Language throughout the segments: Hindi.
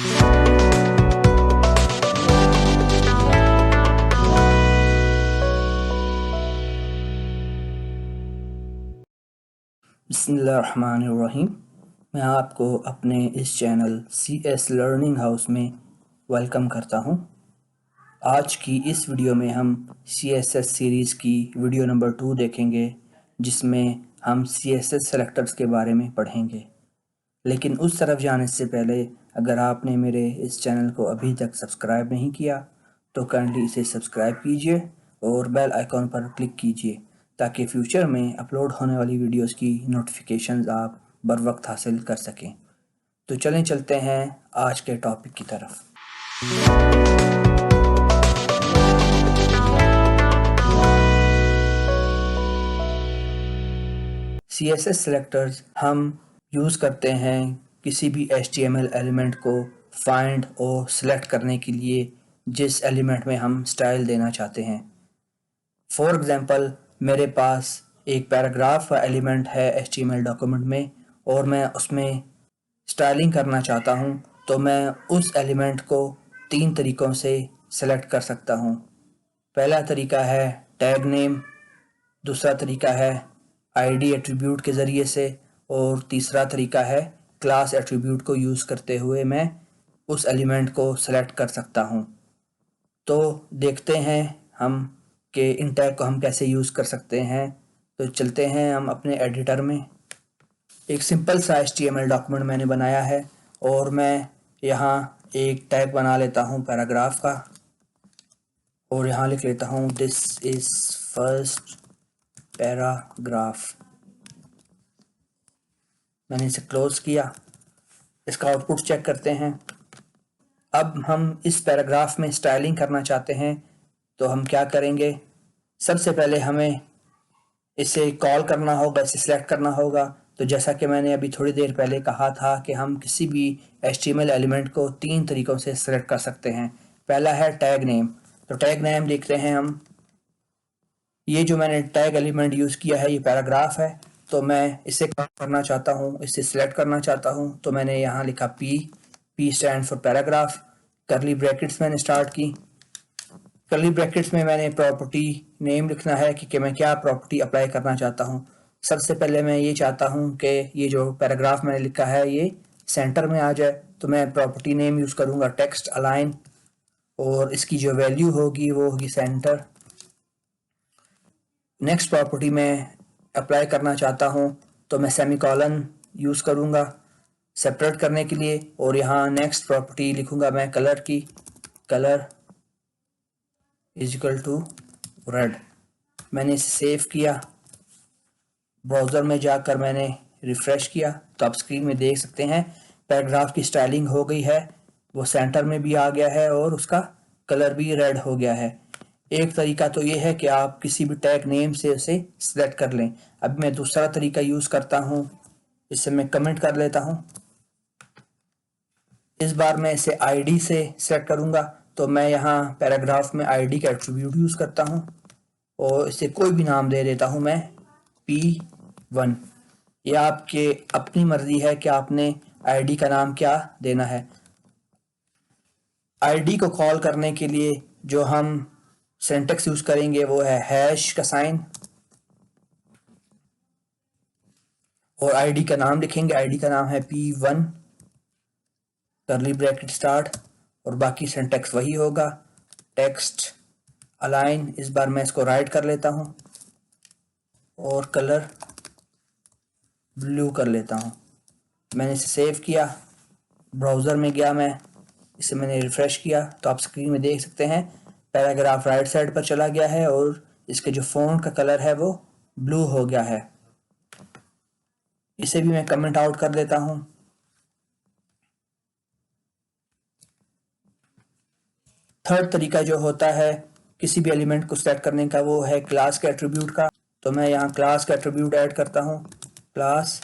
बिस्मिल्लाहिर्रहमानिर्रहीम। मैं आपको अपने इस चैनल CS लर्निंग हाउस में वेलकम करता हूं। आज की इस वीडियो में हम CSS सीरीज़ की वीडियो नंबर 2 देखेंगे, जिसमें हम CSS सेलेक्टर्स के बारे में पढ़ेंगे। लेकिन उस तरफ जाने से पहले अगर आपने मेरे इस चैनल को अभी तक सब्सक्राइब नहीं किया तो काइंडली इसे सब्सक्राइब कीजिए और बेल आइकॉन पर क्लिक कीजिए ताकि फ्यूचर में अपलोड होने वाली वीडियोस की नोटिफिकेशंस आप बर वक्त हासिल कर सकें। तो चलते हैं आज के टॉपिक की तरफ। CSS सेलेक्टर्स हम यूज़ करते हैं किसी भी HTML एलिमेंट को फाइंड और सिलेक्ट करने के लिए जिस एलिमेंट में हम स्टाइल देना चाहते हैं। फॉर एग्ज़ाम्पल, मेरे पास एक पैराग्राफ का एलिमेंट है HTML डॉक्यूमेंट में और मैं उसमें स्टाइलिंग करना चाहता हूं, तो मैं उस एलिमेंट को 3 तरीक़ों से सेलेक्ट कर सकता हूं। पहला तरीका है टैग नेम, दूसरा तरीका है ID एट्रीब्यूट के ज़रिए से और तीसरा तरीका है क्लास एट्रीब्यूट को यूज़ करते हुए मैं उस एलिमेंट को सेलेक्ट कर सकता हूं। तो देखते हैं हम कि इन टैग को हम कैसे यूज़ कर सकते हैं। तो चलते हैं हम अपने एडिटर में। एक सिंपल सा HTML डॉक्यूमेंट मैंने बनाया है और मैं यहाँ एक टैग बना लेता हूँ पैराग्राफ का और यहाँ लिख लेता हूँ दिस इज़ फर्स्ट पैराग्राफ। मैंने इसे क्लोज़ किया। इसका आउटपुट चेक करते हैं। अब हम इस पैराग्राफ में स्टाइलिंग करना चाहते हैं, तो हम क्या करेंगे? सबसे पहले हमें इसे कॉल करना होगा, इसे सिलेक्ट करना होगा। तो जैसा कि मैंने अभी थोड़ी देर पहले कहा था कि हम किसी भी HTML एलिमेंट को 3 तरीक़ों से सिलेक्ट कर सकते हैं। पहला है टैग नेम। तो टैग नेम देखते हैं हम। ये जो मैंने टैग एलिमेंट यूज़ किया है ये पैराग्राफ है, तो मैं इसे कॉल करना चाहता हूँ, इसे सिलेक्ट करना चाहता हूँ। तो मैंने यहाँ लिखा P स्टैंड फॉर पैराग्राफ। करली ब्रैकेट्स मैंने स्टार्ट की। करली ब्रैकेट्स में मैंने प्रॉपर्टी नेम लिखना है कि मैं क्या प्रॉपर्टी अप्लाई करना चाहता हूँ। सबसे पहले मैं ये चाहता हूँ कि ये जो पैराग्राफ मैंने लिखा है ये सेंटर में आ जाए, तो मैं प्रॉपर्टी नेम यूज़ करूँगा टेक्स्ट अलाइन और इसकी जो वैल्यू होगी वो होगी सेंटर। नेक्स्ट प्रॉपर्टी मैं अप्लाई करना चाहता हूँ तो मैं सेमीकोलन यूज़ करूँगा सेपरेट करने के लिए और यहाँ नेक्स्ट प्रॉपर्टी लिखूँगा मैं कलर की, colour is equal to red. मैंने इसे सेव किया। ब्राउज़र में जाकर मैंने रिफ़्रेश किया तो आप स्क्रीन में देख सकते हैं पैराग्राफ की स्टाइलिंग हो गई है, वो सेंटर में भी आ गया है और उसका कलर भी रेड हो गया है। एक तरीका तो ये है कि आप किसी भी टैग नेम से उसे सिलेक्ट कर लें। अब मैं दूसरा तरीका यूज़ करता हूँ, इसे मैं कमेंट कर लेता हूँ। इस बार मैं इसे ID से सेलेक्ट करूँगा, तो मैं यहाँ पैराग्राफ में ID का एट्रीब्यूट यूज़ करता हूँ और इसे कोई भी नाम दे देता हूँ मैं P1। ये आपके अपनी मर्ज़ी है कि आपने ID का नाम क्या देना है। ID को कॉल करने के लिए जो हम सिंटैक्स यूज़ करेंगे वो है हैश का साइन और ID का नाम लिखेंगे। ID का नाम है P1 करली ब्रैकेट स्टार्ट और बाकी सिंटैक्स वही होगा टेक्स्ट अलाइन। इस बार मैं इसको राइट कर लेता हूँ और कलर ब्लू कर लेता हूँ। मैंने इसे सेव किया। ब्राउज़र में गया मैं, इसे मैंने रिफ़्रेश किया तो आप स्क्रीन में देख सकते हैं पैराग्राफ राइट साइड पर चला गया है और इसके जो फ़ॉन्ट का कलर है वो ब्लू हो गया है। इसे भी मैं कमेंट आउट कर देता हूँ। थर्ड तरीका जो होता है किसी भी एलिमेंट को सेलेक्ट करने का वो है क्लास के एट्रीब्यूट का। तो मैं यहाँ क्लास का एट्रीब्यूट ऐड करता हूँ क्लास,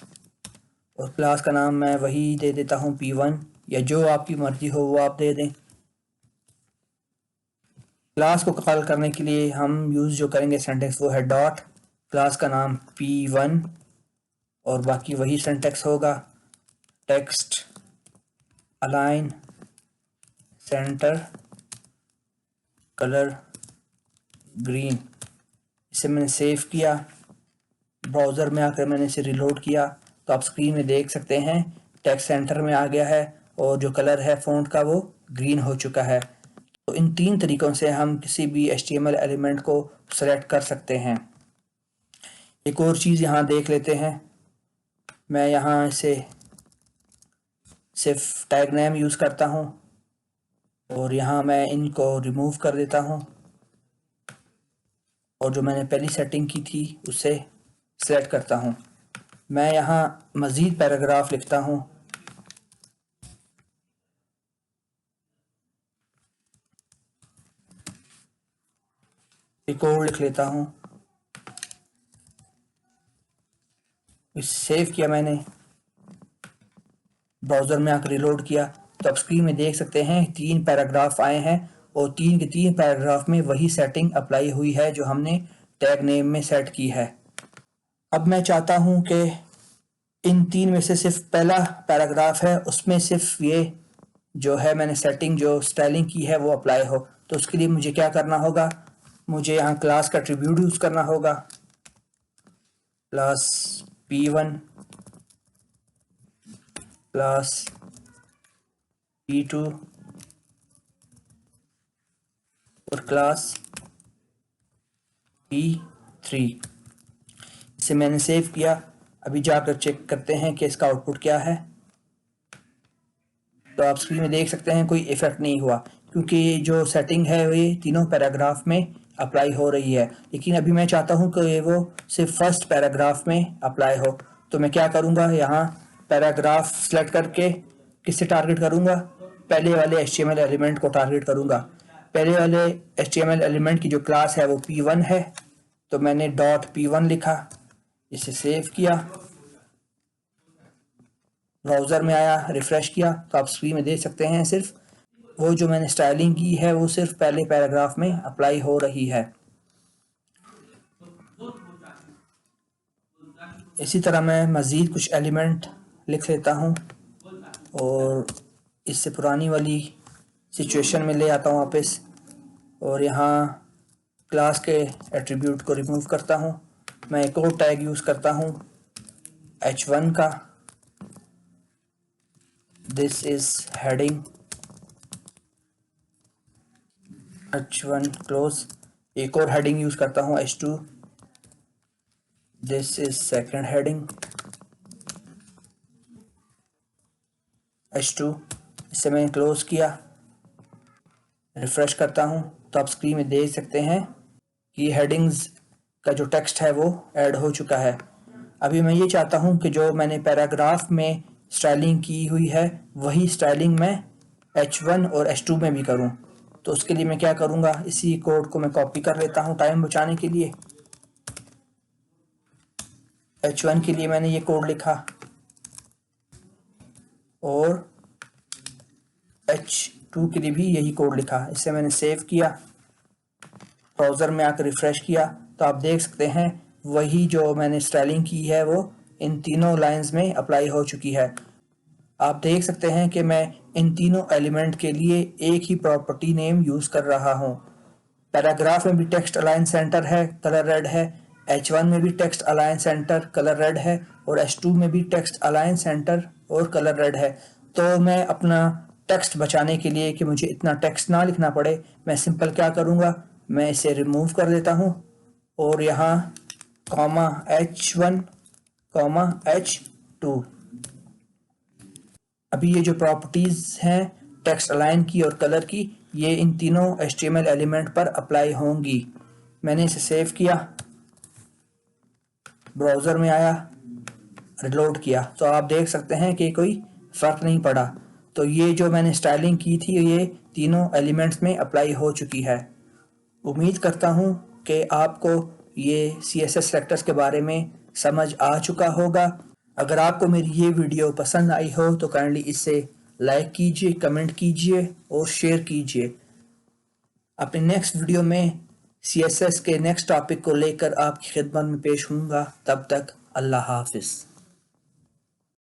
और क्लास का नाम मैं वही दे देता हूँ P1 या जो आपकी मर्जी हो वो आप दे दें। क्लास को कॉल करने के लिए हम यूज़ जो करेंगे सिंटैक्स वो है डॉट, क्लास का नाम P1 और बाकी वही सिंटैक्स होगा text align centre colour green. इसे मैंने सेव किया, ब्राउज़र में आकर मैंने इसे रिलोड किया तो आप स्क्रीन में देख सकते हैं टेक्स्ट सेंटर में आ गया है और जो कलर है फ़ॉन्ट का वो ग्रीन हो चुका है। तो इन 3 तरीक़ों से हम किसी भी HTML एलिमेंट को सेलेक्ट कर सकते हैं। एक और चीज़ यहाँ देख लेते हैं। मैं यहाँ इसे सिर्फ टैग नेम यूज़ करता हूँ और यहाँ मैं इनको रिमूव कर देता हूँ और जो मैंने पहली सेटिंग की थी उसे सेलेक्ट करता हूँ। मैं यहाँ मज़ीद पैराग्राफ लिखता हूँ। एक और लिख लेता हूँ। इसे सेव किया मैंने, ब्राउज़र में आकर रिलोड किया तो आप स्क्रीन में देख सकते हैं 3 पैराग्राफ आए हैं और 3 के 3 पैराग्राफ में वही सेटिंग अप्लाई हुई है जो हमने टैग नेम में सेट की है। अब मैं चाहता हूं कि इन 3 में से सिर्फ पहला पैराग्राफ है उसमें सिर्फ ये जो है मैंने सेटिंग जो स्टाइलिंग की है वो अप्लाई हो। तो उसके लिए मुझे क्या करना होगा, मुझे यहाँ क्लास का एट्रीब्यूट यूज़ करना होगा, क्लास P1 क्लास P2 और क्लास P3। इसे मैंने सेव किया। अभी जाकर चेक करते हैं कि इसका आउटपुट क्या है। तो आप स्क्रीन में देख सकते हैं कोई इफेक्ट नहीं हुआ क्योंकि जो सेटिंग है ये तीनों पैराग्राफ में अप्लाई हो रही है। लेकिन अभी मैं चाहता हूं कि वो सिर्फ फर्स्ट पैराग्राफ में अप्लाई हो। तो मैं क्या करूंगा, यहाँ पैराग्राफ सेलेक्ट करके किससे टारगेट करूंगा, पहले वाले HTML एलिमेंट को टारगेट करूंगा। पहले वाले HTML एलिमेंट की जो क्लास है वो P1 है तो मैंने .P1 लिखा, इसे सेव किया, ब्राउज़र में आया, रिफ़्रेश किया तो आप स्क्रीन में देख सकते हैं सिर्फ वो जो मैंने स्टाइलिंग की है वो सिर्फ पहले पैराग्राफ में अप्लाई हो रही है। इसी तरह मैं मज़ीद कुछ एलिमेंट लिख लेता हूँ और इससे पुरानी वाली सिचुएशन में ले आता हूँ वापस और यहाँ क्लास के एट्रीब्यूट को रिमूव करता हूँ। मैं एक और टैग यूज़ करता हूँ H1 का, this is heading H1 close. एक और हेडिंग यूज़ करता हूँ H2, this is second heading H2। इसे मैंने क्लोज किया, रिफ़्रेश करता हूँ तो आप स्क्रीन में देख सकते हैं कि हेडिंग्स का जो टेक्स्ट है वो ऐड हो चुका है। अभी मैं ये चाहता हूँ कि जो मैंने पैराग्राफ में स्टाइलिंग की हुई है वही स्टाइलिंग मैं H1 और H2 में भी करूँ। तो उसके लिए मैं क्या करूँगा, इसी कोड को मैं कॉपी कर लेता हूँ टाइम बचाने के लिए। H1 के लिए मैंने ये कोड लिखा और H2 के लिए भी यही कोड लिखा। इसे मैंने सेव किया, ब्राउज़र में आकर रिफ़्रेश किया तो आप देख सकते हैं वही जो मैंने स्टाइलिंग की है वो इन तीनों लाइंस में अप्लाई हो चुकी है। आप देख सकते हैं कि मैं इन तीनों एलिमेंट के लिए एक ही प्रॉपर्टी नेम यूज़ कर रहा हूँ। पैराग्राफ में भी टेक्स्ट अलाइन सेंटर है, कलर रेड है, H1 में भी text align centre colour red है और H2 में भी टेक्स्ट अलाइन सेंटर और कलर रेड है। तो मैं अपना टेक्स्ट बचाने के लिए कि मुझे इतना टेक्स्ट ना लिखना पड़े, मैं सिंपल क्या करूँगा, मैं इसे रिमूव कर देता हूँ और यहाँ कॉमा H1 कॉमा H2। अभी ये जो प्रॉपर्टीज़ हैं टेक्स्ट अलाइन की और कलर की, ये इन तीनों HTML एलिमेंट पर अप्लाई होंगी। मैंने इसे सेव किया, ब्राउज़र में आया, रिलोड किया तो आप देख सकते हैं कि कोई फ़र्क नहीं पड़ा। तो ये जो मैंने स्टाइलिंग की थी ये तीनों एलिमेंट्स में अप्लाई हो चुकी है। उम्मीद करता हूँ कि आपको ये CSS सेलेक्टर्स के बारे में समझ आ चुका होगा। अगर आपको मेरी ये वीडियो पसंद आई हो तो काइंडली इसे लाइक कीजिए, कमेंट कीजिए और शेयर कीजिए। अपने नेक्स्ट वीडियो में CSS के नेक्स्ट टॉपिक को लेकर आपकी खिदमत में पेश होऊंगा। तब तक अल्लाह हाफिज़।